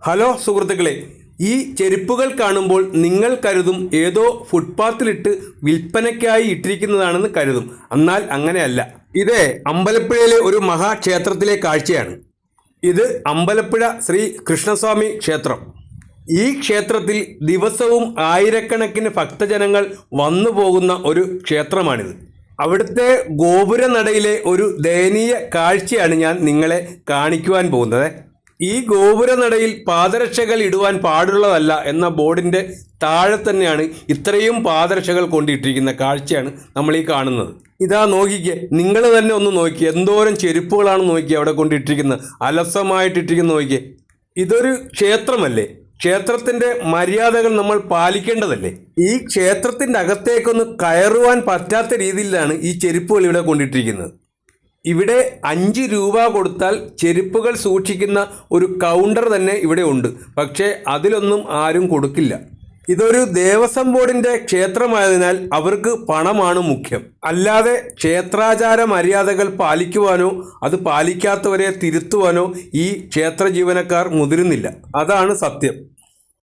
Hello സുഹൃത്തുക്കളെ, ഈ ചെരുപ്പുകൾ കാണുമ്പോൾ നിങ്ങൾ കരുതും ഏതോ ഫുട്പാത്തിലിട്ട് വിൽപ്പനയ്ക്കായി ഇട്ടിരിക്കുന്നതാണെന്ന് കരുതും. എന്നാൽ അങ്ങനെയല്ല. ഇത് അമ്പലപ്പുഴയിലെ ഒരു മഹാക്ഷേത്രത്തിലെ കാഴ്ചയാണ്. ഇത് അമ്പലപ്പുഴ ശ്രീ കൃഷ്ണസ്വാമി ക്ഷേത്രം. ഈ ക്ഷേത്രത്തിൽ ദിവസവും ആയിരക്കണക്കിന് ഭക്തജനങ്ങൾ വന്നു പോകുന്ന ഒരു ക്ഷേത്രമാണിത്. അവിടുത്തെ ഗോപുരനടയിലെ ഒരു ദയനീയ കാഴ്ചയാണ് ഞാൻ നിങ്ങളെ കാണിക്കുവാൻ പോകുന്നത്. ഈ ഗോപുരനടയിൽ പാദരക്ഷകൾ ഇടുവാൻ പാടുള്ളതല്ല എന്ന ബോർഡിൻ്റെ താഴെ തന്നെയാണ് ഇത്രയും പാദരക്ഷകൾ കൊണ്ടിട്ടിരിക്കുന്ന കാഴ്ചയാണ് നമ്മൾ ഈ കാണുന്നത്. ഇതാ നോക്കിക്കേ, നിങ്ങൾ തന്നെ ഒന്ന് നോക്കിയേ, എന്തോരം ചെരുപ്പുകളാണ് നോക്കിയേ അവിടെ കൊണ്ടിട്ടിരിക്കുന്നത്, അലസമായിട്ടിരിക്കുന്ന നോക്കിയേ. ഇതൊരു ക്ഷേത്രമല്ലേ? ക്ഷേത്രത്തിൻ്റെ മര്യാദകൾ നമ്മൾ പാലിക്കേണ്ടതല്ലേ? ഈ ക്ഷേത്രത്തിൻ്റെ അകത്തേക്കൊന്ന് കയറുവാൻ പറ്റാത്ത രീതിയിലാണ് ഈ ചെരുപ്പുകൾ ഇവിടെ കൊണ്ടിട്ടിരിക്കുന്നത്. ഇവിടെ 5 രൂപ കൊടുത്താൽ ചെരുപ്പുകൾ സൂക്ഷിക്കുന്ന ഒരു കൗണ്ടർ തന്നെ ഇവിടെ ഉണ്ട്. പക്ഷേ അതിലൊന്നും ആരും കൊടുക്കില്ല. ഇതൊരു ദേവസ്വം ബോർഡിൻ്റെ ക്ഷേത്രമായതിനാൽ അവർക്ക് പണമാണ് മുഖ്യം. അല്ലാതെ ക്ഷേത്രാചാര മര്യാദകൾ പാലിക്കുവാനോ അത് പാലിക്കാത്തവരെ തിരുത്തുവാനോ ഈ ക്ഷേത്ര ജീവനക്കാർ മുതിരുന്നില്ല. അതാണ് സത്യം.